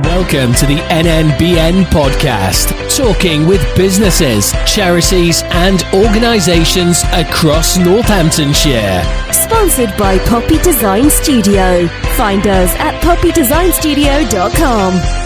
Welcome to the NNBN podcast, talking with businesses, charities and organisations across Northamptonshire. Sponsored by Poppy Design Studio. Find us at poppydesignstudio.com.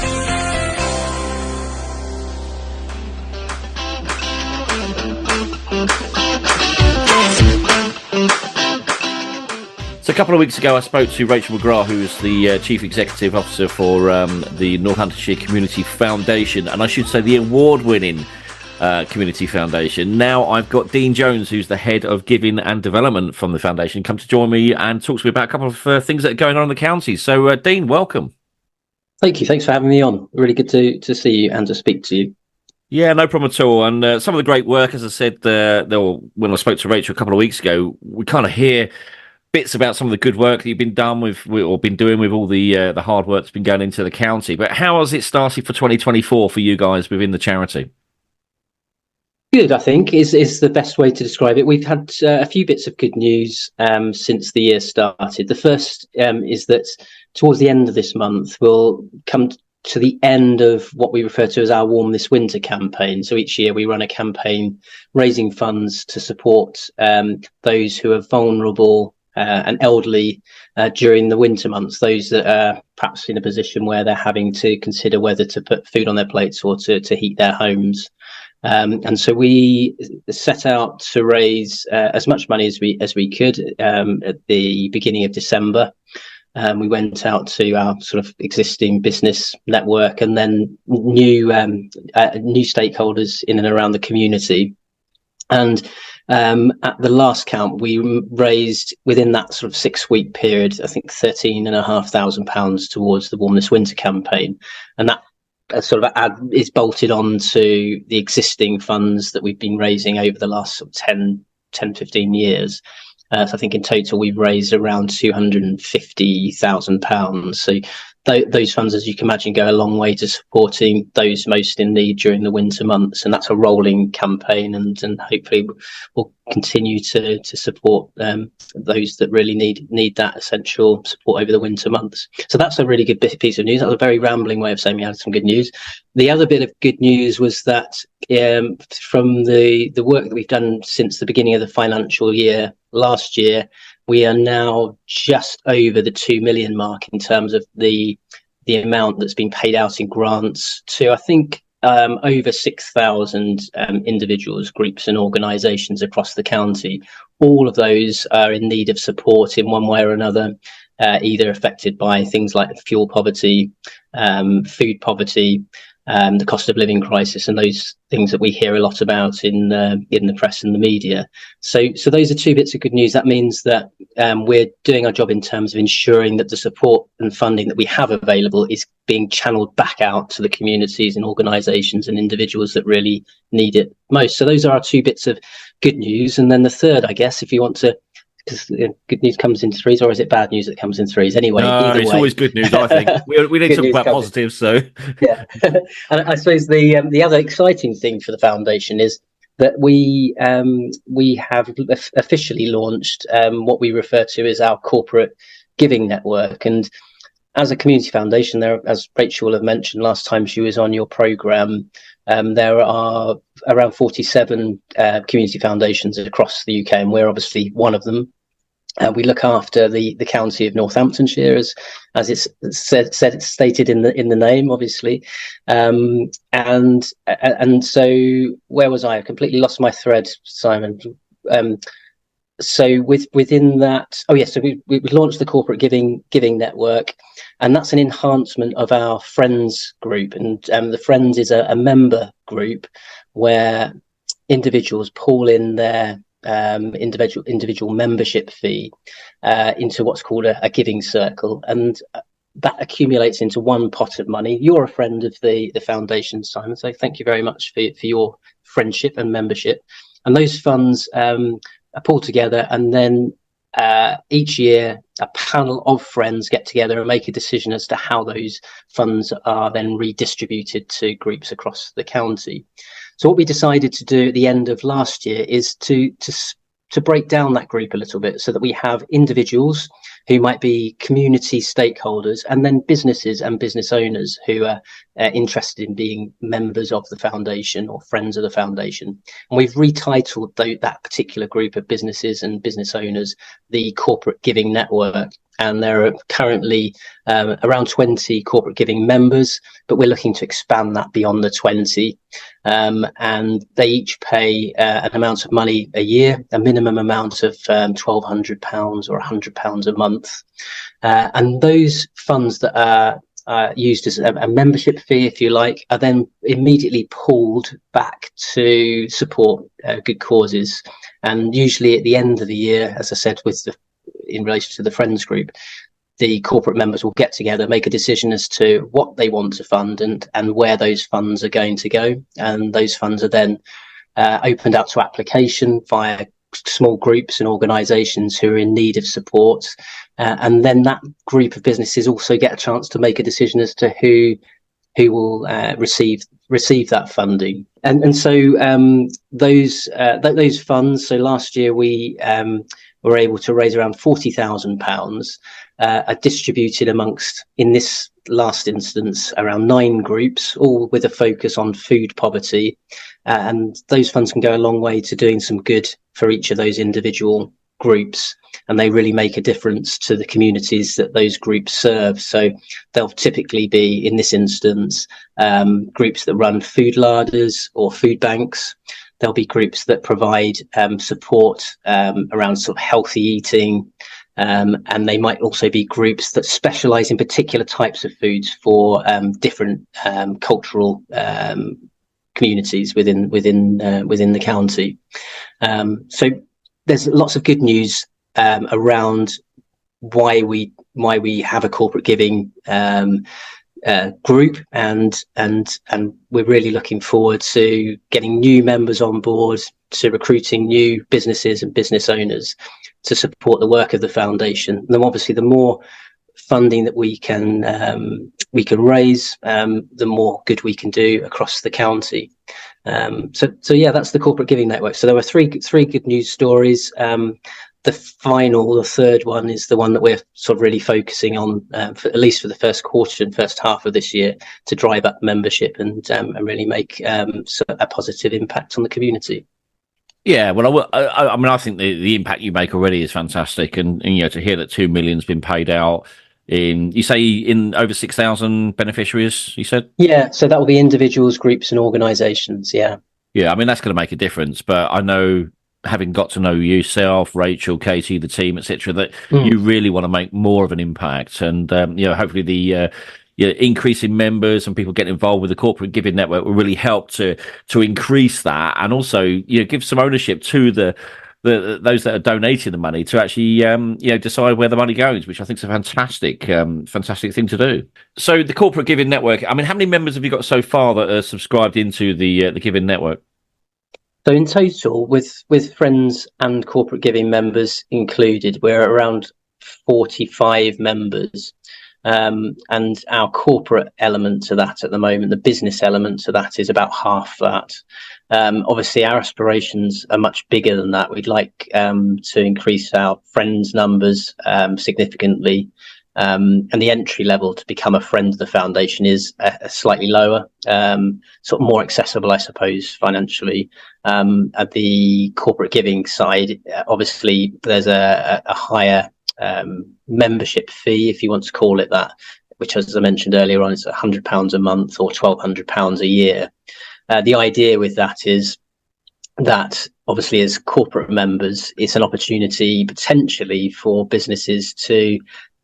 So a couple of weeks ago, I spoke to Rachel McGrath, who's the Chief Executive Officer for the Northamptonshire Community Foundation, and I should say the award-winning Community Foundation. Now I've got Dean Jones, who's the Head of Giving and Development from the Foundation, come to join me and talk to me about a couple of things that are going on in the county. So, Dean, welcome. Thank you. Thanks for having me on. Really good to see you and to speak to you. Yeah, no problem at all. And some of the great work, as I said, when I spoke to Rachel a couple of weeks ago, we kind of hear bits about some of the good work that you've been doing with all the hard work that's been going into the county. But how has it started for 2024 for you guys within the charity? Good, I think, is the best way to describe it. We've had a few bits of good news since the year started. The first is that towards the end of this month, we'll come to the end of what we refer to as our Warm This Winter campaign. So each year we run a campaign raising funds to support those who are vulnerable and elderly during the winter months, those that are perhaps in a position where they're having to consider whether to put food on their plates or to heat their homes. And so we set out to raise as much money as we could at the beginning of December. We went out to our sort of existing business network and then new stakeholders in and around the community. And at the last count, we raised within that sort of 6-week period, I think £13,500 towards the Warm This Winter campaign. And that sort of is bolted on to the existing funds that we've been raising over the last sort of 10, 15 years. So I think in total we've raised around £250,000. So those funds, as you can imagine, go a long way to supporting those most in need during the winter months, and that's a rolling campaign, and hopefully we'll continue to support those that really need that essential support over the winter months. So that's a really good piece of news. That was a very rambling way of saying we had some good news. The other bit of good news was that from the work that we've done since the beginning of the financial year last year, we are now just over the 2 million mark in terms of the amount that's been paid out in grants to, I think, over 6,000 individuals, groups and organisations across the county. All of those are in need of support in one way or another, either affected by things like fuel poverty, food poverty, the cost of living crisis, and those things that we hear a lot about in the press and the media. So those are two bits of good news. That means that we're doing our job in terms of ensuring that the support and funding that we have available is being channeled back out to the communities and organisations and individuals that really need it most. So those are our two bits of good news. And then the third, I guess, if you want to, because good news comes in threes, or is it bad news that comes in threes? Anyway, either it's way. Always good news, I think. We need to talk about positives, so yeah. And I suppose the other exciting thing for the foundation is that we have officially launched what we refer to as our corporate giving network. And as a community foundation, there, as Rachel will have mentioned last time she was on your programme, there are around 47 community foundations across the UK, and we're obviously one of them. We look after the county of Northamptonshire, as it's stated in the name, obviously. And so where was I? I completely lost my thread, Simon. So within that, so we launched the corporate giving network, and that's an enhancement of our Friends group. And the Friends is a member group where individuals pool in their individual membership fee into what's called a giving circle, and that accumulates into one pot of money. You're a friend of the foundation, Simon, so thank you very much for your friendship and membership. And those funds are pulled together, and then each year a panel of friends get together and make a decision as to how those funds are then redistributed to groups across the county. So what we decided to do at the end of last year is to break down that group a little bit, so that we have individuals who might be community stakeholders, and then businesses and business owners who are interested in being members of the foundation or friends of the foundation. And we've retitled that particular group of businesses and business owners the Corporate Giving Network. And there are currently around 20 corporate giving members, but we're looking to expand that beyond the 20. And they each pay an amount of money a year, a minimum amount of £1,200 or £100 a month. And those funds that are used as a membership fee, if you like, are then immediately pulled back to support good causes. And usually at the end of the year, as I said, in relation to the Friends group, the corporate members will get together, make a decision as to what they want to fund and where those funds are going to go. And those funds are then opened out to application via small groups and organisations who are in need of support. And then that group of businesses also get a chance to make a decision as to who will receive that funding. And so those funds, so last year we were able to raise around £40,000, are distributed amongst, in this last instance, around 9 groups, all with a focus on food poverty. And those funds can go a long way to doing some good for each of those individual groups. And they really make a difference to the communities that those groups serve. So they'll typically be, in this instance, groups that run food larders or food banks. There'll be groups that provide support around sort of healthy eating. And they might also be groups that specialise in particular types of foods for different cultural communities within the county. So there's lots of good news around why we have a corporate giving group, and we're really looking forward to getting new members on board, to recruiting new businesses and business owners to support the work of the foundation. And then obviously the more funding that we can raise, the more good we can do across the county. So yeah, that's the Corporate Giving Network. So there were three good news stories. The third one is the one that we're sort of really focusing on, at least for the first quarter and first half of this year, to drive up membership and really make a positive impact on the community. Yeah, well, I mean, I think the impact you make already is fantastic, and to hear that £2 million's been paid out in over 6,000 beneficiaries, you said? Yeah, so that will be individuals, groups, and organisations. Yeah, I mean, that's going to make a difference. But I know, having got to know yourself, Rachel, Katie, the team, etc., that you really want to make more of an impact, and hopefully the increase in members and people getting involved with the Corporate Giving Network will really help to increase that, and also give some ownership to the those that are donating the money to actually decide where the money goes, which I think is a fantastic thing to do. So the Corporate Giving Network, I mean, how many members have you got so far that are subscribed into the Giving Network? So in total, with Friends and Corporate Giving members included, we're around 45 members. And our corporate element to that at the moment, the business element to that, is about half that. Obviously, our aspirations are much bigger than that. We'd like to increase our Friends numbers significantly. And the entry level to become a friend of the foundation is slightly lower, sort of more accessible, I suppose, financially. At the corporate giving side, obviously, there's a higher membership fee, if you want to call it that, which, as I mentioned earlier on, is £100 a month or £1,200 a year. The idea with that is that, obviously, as corporate members, it's an opportunity potentially for businesses to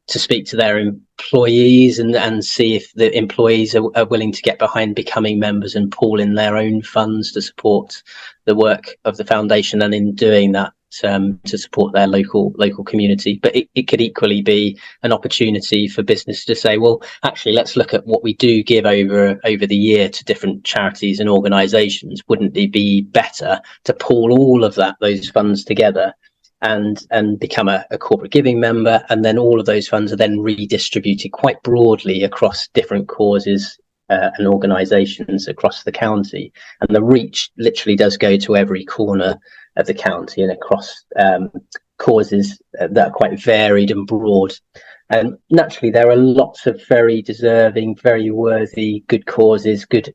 speak to their employees and see if the employees are willing to get behind becoming members and pool in their own funds to support the work of the foundation, and in doing that, to support their local community. But it could equally be an opportunity for business to say, well, actually, let's look at what we do give over the year to different charities and organisations. Wouldn't it be better to pool all of those funds together and become a corporate giving member, and then all of those funds are then redistributed quite broadly across different causes and organisations across the county, and the reach literally does go to every corner of the county and across causes that are quite varied and broad. And naturally, there are lots of very deserving, very worthy, good causes, good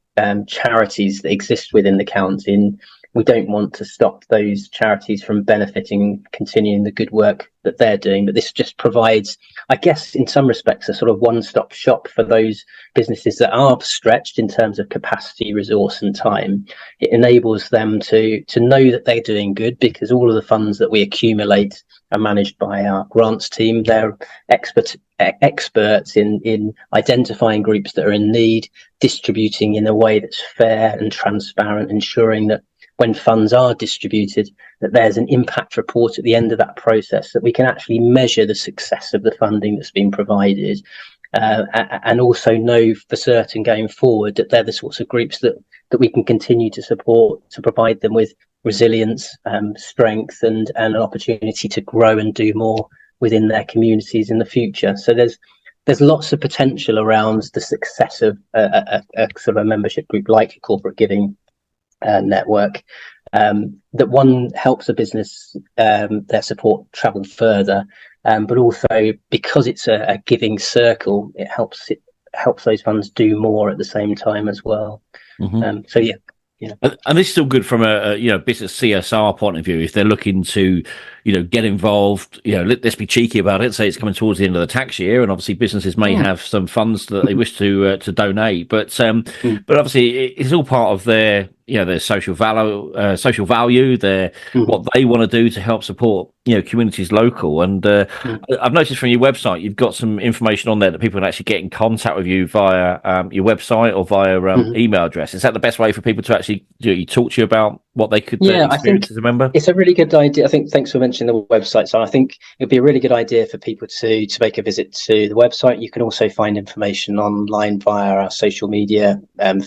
charities that exist within the county. And we don't want to stop those charities from benefiting, continuing the good work that they're doing. But this just provides, I guess, in some respects, a sort of one-stop shop for those businesses that are stretched in terms of capacity, resource and time. It enables them to know that they're doing good, because all of the funds that we accumulate are managed by our grants team. They're experts in identifying groups that are in need, distributing in a way that's fair and transparent, ensuring that when funds are distributed, that there's an impact report at the end of that process, that we can actually measure the success of the funding that's been provided, and also know for certain going forward that they're the sorts of groups that we can continue to support, to provide them with resilience, strength and an opportunity to grow and do more within their communities in the future. So there's lots of potential around the success of a sort of a membership group like a corporate giving network, that one helps a business their support travel further, but also because it's a giving circle, it helps those funds do more at the same time as well. So yeah. And this is still good from a business CSR point of view. If they're looking to, get involved, let's be cheeky about it. Say it's coming towards the end of the tax year, and obviously businesses may have some funds that they wish to donate. But obviously it's all part of their social value, their what they want to do to help support communities local. And I've noticed from your website you've got some information on there that people can actually get in contact with you via your website or via email address. Is that the best way for people to actually talk to you about what they could experience as a member? It's a really good idea. I think, thanks for mentioning the website. So I think it'd be a really good idea for people to make a visit to the website. You can also find information online via our social media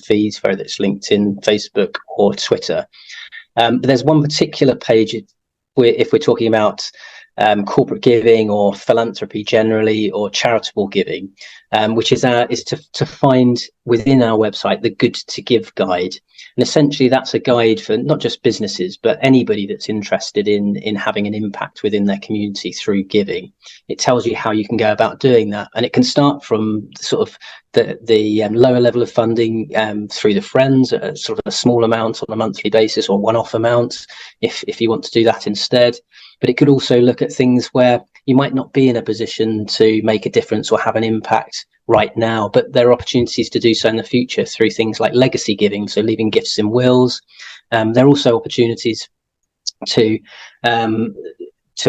feeds, whether it's LinkedIn, Facebook or Twitter. But there's one particular page if we're talking about corporate giving or philanthropy generally, or charitable giving, which is to find within our website the Good to Give guide. And essentially that's a guide for not just businesses, but anybody that's interested in having an impact within their community through giving. It tells you how you can go about doing that. And it can start from sort of the lower level of funding through the friends, sort of a small amount on a monthly basis or one-off amounts if you want to do that instead. But it could also look at things where you might not be in a position to make a difference or have an impact right now, but there are opportunities to do so in the future through things like legacy giving, so leaving gifts in wills. There are also opportunities to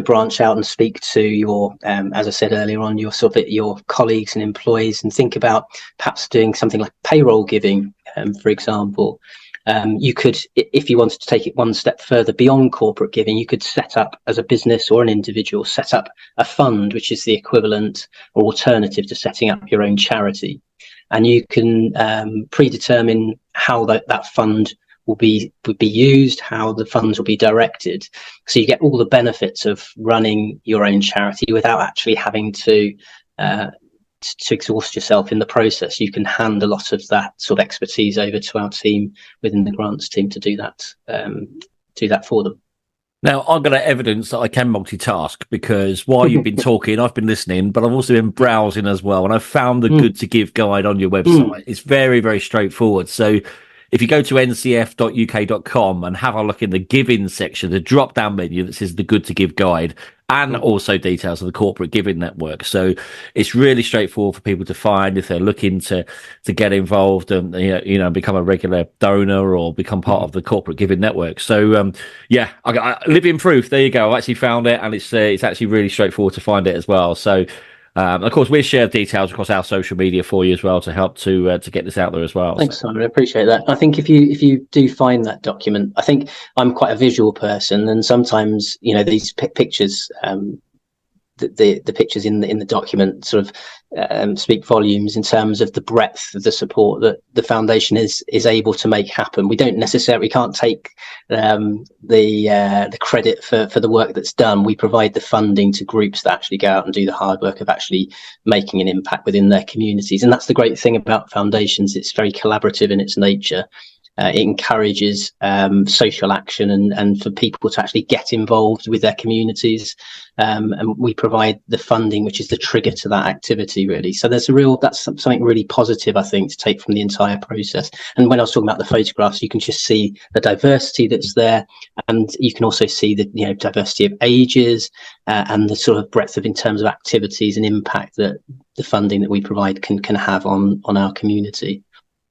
branch out and speak to your, as I said earlier on, your colleagues and employees, and think about perhaps doing something like payroll giving, for example. You could, if you wanted to take it one step further beyond corporate giving, you could set up as a business or an individual, set up a fund, which is the equivalent or alternative to setting up your own charity. And you can predetermine how that fund would be used, how the funds will be directed. So you get all the benefits of running your own charity without actually having to exhaust yourself in the process. You can hand a lot of that sort of expertise over to our team within the grants team to do that for them. Now, I'm going to evidence that I can multitask, because while you've been talking, I've been listening, but I've also been browsing as well. And I've found the Good to Give guide on your website. It's very, very straightforward. So if you go to ncf.uk.com and have a look in the giving section, the drop down menu that says the Good to Give guide, and also details of the corporate giving network. So it's really straightforward for people to find if they're looking to get involved and become a regular donor or become part of the corporate giving network. So I living proof. There you go. I've actually found it, and it's actually really straightforward to find it as well. So of course, we'll share details across our social media for you as well to help to get this out there as well. Thanks, Simon. I appreciate that. I think if you do find that document, I think I'm quite a visual person, and sometimes these pictures, the pictures in the document sort of speak volumes in terms of the breadth of the support that the foundation is able to make happen. We can't take the credit for the work that's done. We provide the funding to groups that actually go out and do the hard work of actually making an impact within their communities. And that's the great thing about foundations. It's very collaborative in its nature. It encourages social action and for people to actually get involved with their communities. And we provide the funding, which is the trigger to that activity, really. So that's something really positive, I think, to take from the entire process. And when I was talking about the photographs, you can just see the diversity that's there, and you can also see the diversity of ages and the sort of breadth of in terms of activities and impact that the funding that we provide can have on our community.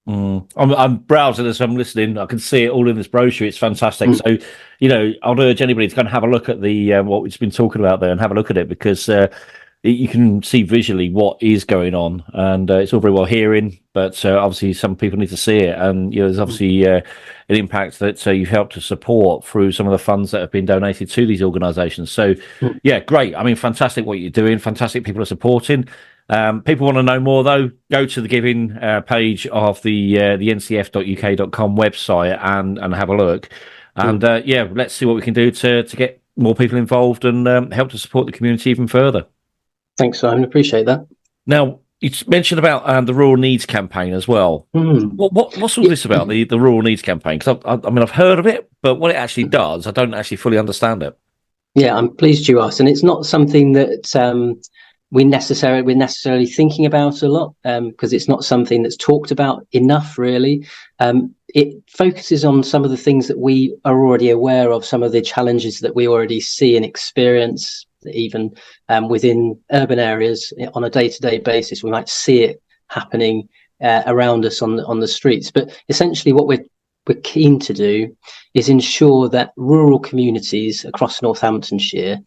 I'm browsing as I'm listening. I can see it all in this brochure. It's fantastic. So, I'd urge anybody to go and have a look at the what we've been talking about there and have a look at it, because you can see visually what is going on, and it's all very well hearing, but obviously some people need to see it, and there's obviously an impact that you've helped to support through some of the funds that have been donated to these organisations. So, yeah, great. I mean, fantastic what you're doing. Fantastic people are supporting. People want to know more, though, go to the giving page of the ncf.uk.com website and have a look. And let's see what we can do to get more people involved and help to support the community even further. Thanks, Simon. Appreciate that. Now, you mentioned about the Rural Needs Campaign as well. What's all this about, the Rural Needs Campaign? Because I've heard of it, but what it actually does, I don't actually fully understand it. Yeah, I'm pleased you asked. And it's not something that we're necessarily thinking about a lot, because it's not something that's talked about enough, really. It focuses on some of the things that we are already aware of, some of the challenges that we already see and experience, even within urban areas on a day-to-day basis. We might see it happening around us on the streets. But essentially what we're keen to do is ensure that rural communities across Northamptonshire,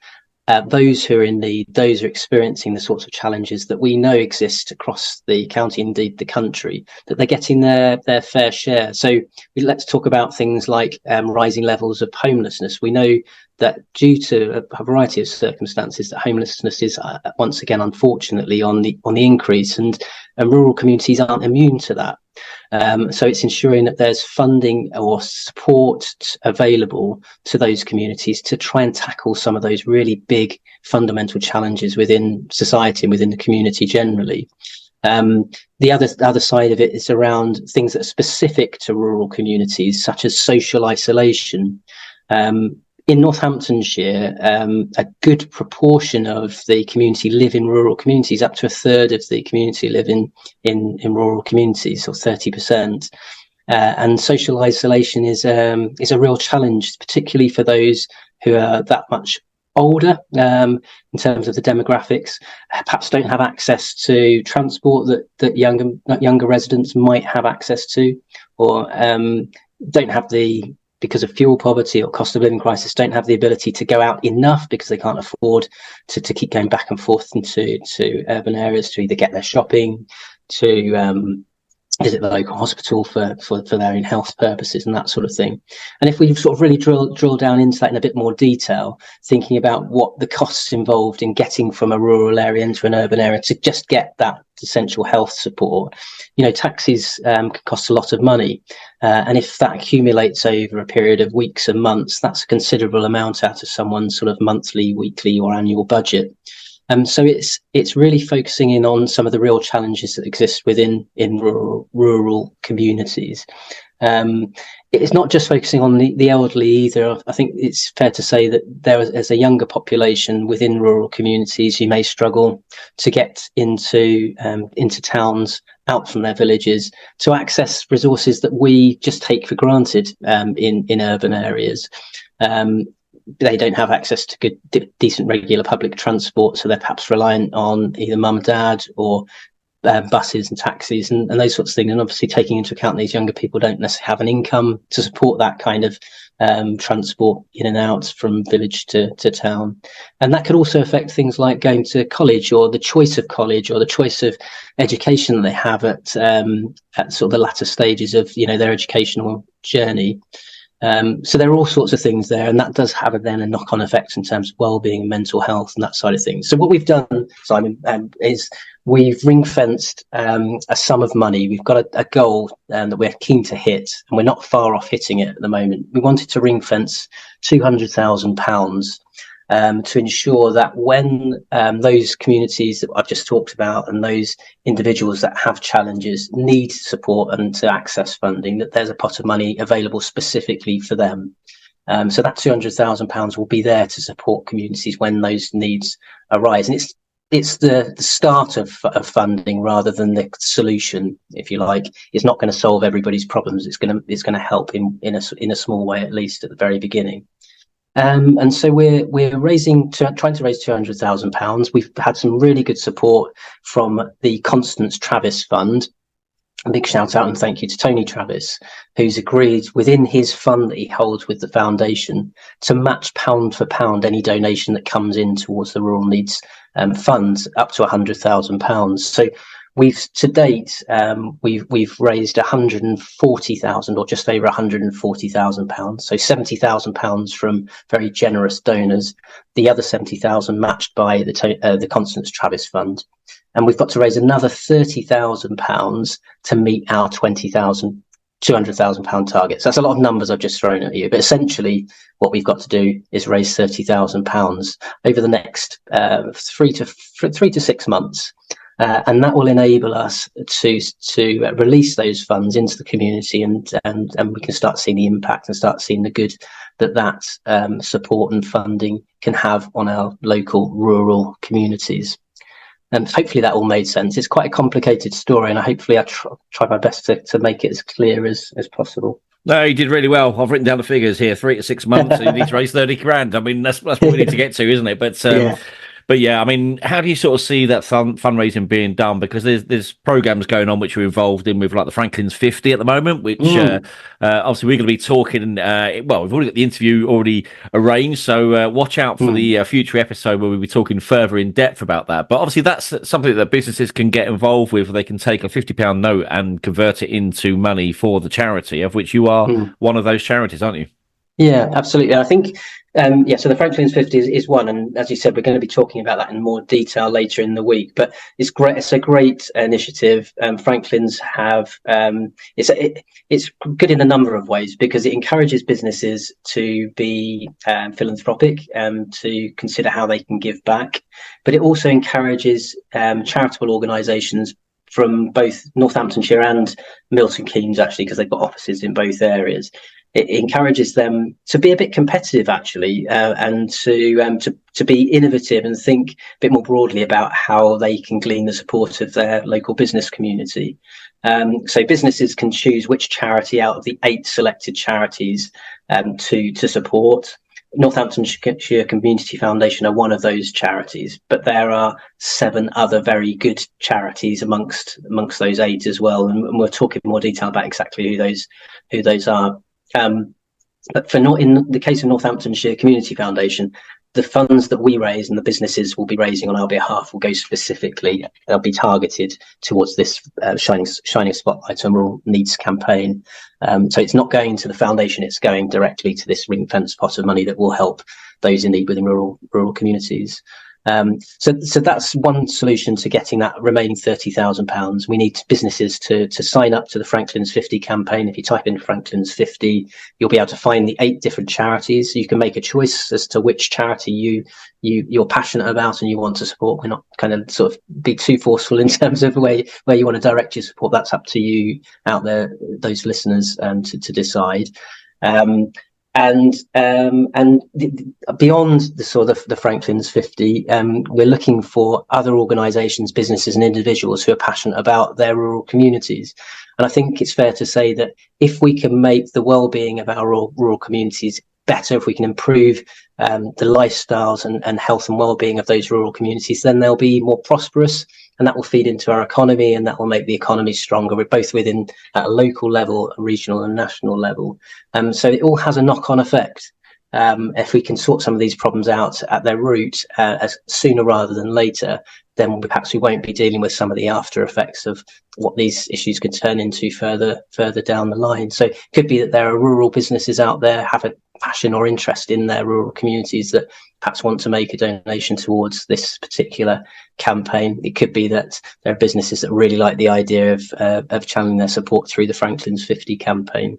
those who are in need, those who are experiencing the sorts of challenges that we know exist across the county, indeed the country, that they're getting their fair share. So let's talk about things like rising levels of homelessness. We know that due to a variety of circumstances, that homelessness is once again, unfortunately, on the increase, and rural communities aren't immune to that. So it's ensuring that there's funding or support available to those communities to try and tackle some of those really big fundamental challenges within society and within the community generally. The other side of it is around things that are specific to rural communities, such as social isolation. In Northamptonshire, a good proportion of the community live in rural communities. Up to a third of the community live in rural communities, or 30%. And social isolation is a real challenge, particularly for those who are that much older in terms of the demographics, perhaps don't have access to transport that younger residents might have access to, or don't have because of fuel poverty or cost of living crisis, don't have the ability to go out enough because they can't afford to keep going back and forth into urban areas to either get their shopping, to visit the local hospital for their own health purposes and that sort of thing. And if we sort of really drill down into that in a bit more detail, thinking about what the costs involved in getting from a rural area into an urban area to just get that essential health support, taxis can cost a lot of money. And if that accumulates over a period of weeks and months, that's a considerable amount out of someone's sort of monthly, weekly or annual budget. So it's really focusing in on some of the real challenges that exist within rural communities. It's not just focusing on the elderly either. I think it's fair to say that there's a younger population within rural communities who may struggle to get into towns, out from their villages, to access resources that we just take for granted in urban areas. They don't have access to good, decent, regular public transport, so they're perhaps reliant on either mum, dad, or buses and taxis and those sorts of things. And obviously, taking into account these younger people don't necessarily have an income to support that kind of transport in and out from village to town. And that could also affect things like going to college, or the choice of college, or the choice of education that they have at sort of the latter stages of their educational journey. So there are all sorts of things there, and that does have then a knock-on effect in terms of well-being and mental health and that side of things. So what we've done, Simon, is we've ring-fenced a sum of money. We've got a goal that we're keen to hit, and we're not far off hitting it at the moment. We wanted to ring-fence £200,000 to ensure that when those communities that I've just talked about and those individuals that have challenges need support and to access funding, that there's a pot of money available specifically for them. So that £200,000 will be there to support communities when those needs arise. And it's the start of funding rather than the solution, if you like. It's not going to solve everybody's problems. It's going to help in a small way, at least at the very beginning. And so we're trying to raise £200,000. We've had some really good support from the Constance Travis Fund. A big shout out and thank you to Tony Travis, who's agreed within his fund that he holds with the foundation to match pound for pound any donation that comes in towards the Rural Needs Funds up to £100,000. So we've to date we've raised 140,000 or just over £140,000. So £70,000 from very generous donors, the other 70,000 matched by the Constance Travis Fund. And we've got to raise another £30,000 to meet our £200,000 target. So that's a lot of numbers I've just thrown at you. But essentially, what we've got to do is raise £30,000 over the next 3 to 6 months. And that will enable us to release those funds into the community, and we can start seeing the impact and start seeing the good that support and funding can have on our local rural communities. And hopefully that all made sense. It's quite a complicated story, and hopefully I try my best to make it as clear as possible. No, you did really well. I've written down the figures here: 3 to 6 months. You need to raise 30 grand. I mean, that's what we need to get to, isn't it? But Yeah. But yeah, I mean, how do you sort of see that fundraising being done? Because there's programs going on which we're involved in with, like the Franklin's 50 at the moment, which obviously we're going to be talking. Well, we've already got the interview already arranged, so watch out for the future episode where we'll be talking further in depth about that. But obviously that's something that businesses can get involved with. They can take a £50 note and convert it into money for the charity, of which you are one of those charities, aren't you? Yeah, absolutely. I think, so the Franklin's 50 is one, and as you said, we're going to be talking about that in more detail later in the week. But it's great. It's a great initiative. Franklin's have it's good in a number of ways because it encourages businesses to be philanthropic, to consider how they can give back. But it also encourages charitable organisations from both Northamptonshire and Milton Keynes, actually, because they've got offices in both areas. It encourages them to be a bit competitive, actually, and to be innovative and think a bit more broadly about how they can glean the support of their local business community. So businesses can choose which charity out of the 8 selected charities to support. Northamptonshire Community Foundation are one of those charities, but there are 7 other very good charities amongst those 8 as well, and we'll talk in more detail about exactly who those are. But in the case of Northamptonshire Community Foundation, the funds that we raise and the businesses will be raising on our behalf will go specifically, they'll be targeted towards this shining a spotlight on rural needs campaign. So it's not going to the foundation, it's going directly to this ring-fence pot of money that will help those in need within rural communities. So that's one solution to getting that remaining £30,000. We need businesses to sign up to the Franklin's 50 campaign. If you type in Franklin's 50, you'll be able to find the 8 different charities. You can make a choice as to which charity you're passionate about and you want to support. We're not kind of sort of be too forceful in terms of where you want to direct your support. That's up to you out there, those listeners, to decide. And beyond the sort of the Franklin's 50, we're looking for other organisations, businesses and individuals who are passionate about their rural communities. And I think it's fair to say that if we can make the well-being of our rural communities better, if we can improve the lifestyles and health and well-being of those rural communities, then they'll be more prosperous, and that will feed into our economy, and that will make the economy stronger. We're both within at a local level, a regional and national level. So it all has a knock-on effect. If we can sort some of these problems out at their root as sooner rather than later, then perhaps we won't be dealing with some of the after effects of what these issues could turn into further down the line. So it could be that there are rural businesses out there have a passion or interest in their rural communities that perhaps want to make a donation towards this particular campaign. It could be that there are businesses that really like the idea of channeling their support through the Franklin's 50 campaign.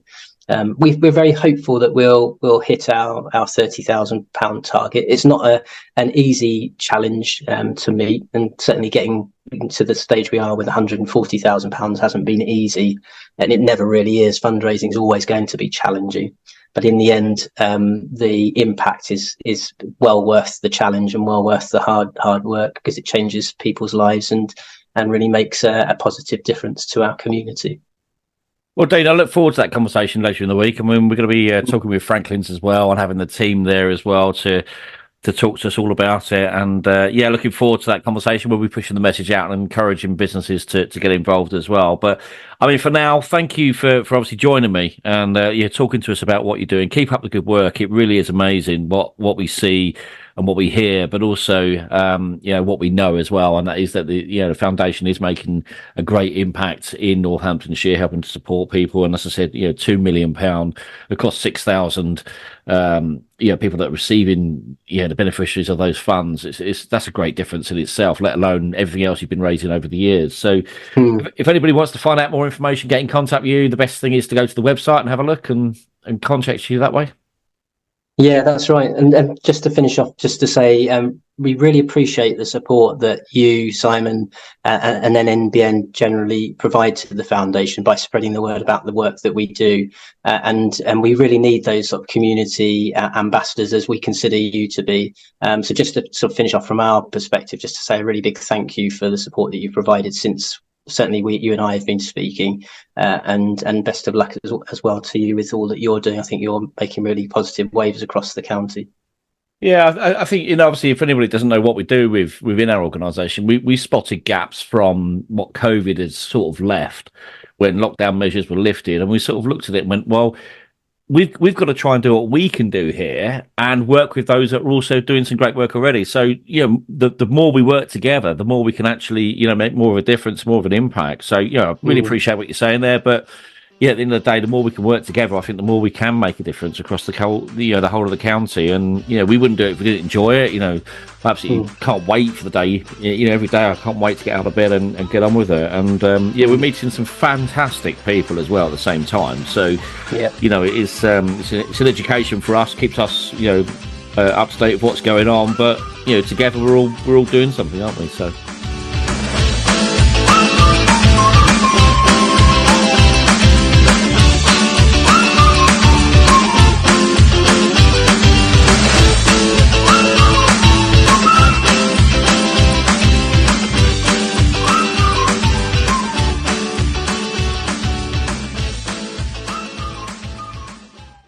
we're very hopeful that we'll hit our £30,000 target. It's not an easy challenge to meet, and certainly getting to the stage we are with £140,000 hasn't been easy, and it never really is. Fundraising is always going to be challenging, but in the end, the impact is well worth the challenge and well worth the hard work, because it changes people's lives and really makes a positive difference to our community. Well, Dean, I look forward to that conversation later in the week. I mean, we're going to be talking with Franklin's as well, and having the team there as well to talk to us all about it. And looking forward to that conversation. We'll be pushing the message out and encouraging businesses to get involved as well. But I mean, for now, thank you for obviously joining me and talking to us about what you're doing. Keep up the good work. It really is amazing what we see and what we hear, but also what we know as well, and that is that the foundation is making a great impact in Northamptonshire, helping to support people. And as I said, £2 million across 6,000 people that are receiving the beneficiaries of those funds. That's a great difference in itself, let alone everything else you've been raising over the years. So if anybody wants to find out more information, get in contact with you, the best thing is to go to the website and have a look and contact you that way. Yeah, that's right. And just to finish off, just to say, we really appreciate the support that you, Simon, and then NBN generally provide to the foundation by spreading the word about the work that we do. And we really need those sort of community ambassadors, as we consider you to be. So just to sort of finish off from our perspective, just to say a really big thank you for the support that you've provided since certainly you and I have been speaking, and best of luck as well to you with all that you're doing. I think you're making really positive waves across the county. Yeah, I think, obviously, if anybody doesn't know what we do within our organisation, we spotted gaps from what COVID has sort of left when lockdown measures were lifted, and we sort of looked at it and went, well, we've got to try and do what we can do here and work with those that are also doing some great work already. So, the more we work together, the more we can actually, make more of a difference, more of an impact. So, I really appreciate what you're saying there. But yeah, at the end of the day, the more we can work together, I think the more we can make a difference across the whole of the county. And we wouldn't do it if we didn't enjoy it. I absolutely can't wait for the day. Every day I can't wait to get out of bed and get on with it. And we're meeting some fantastic people as well at the same time. So it is it's an education for us, keeps us up to date with what's going on. But together we're all doing something, aren't we? So.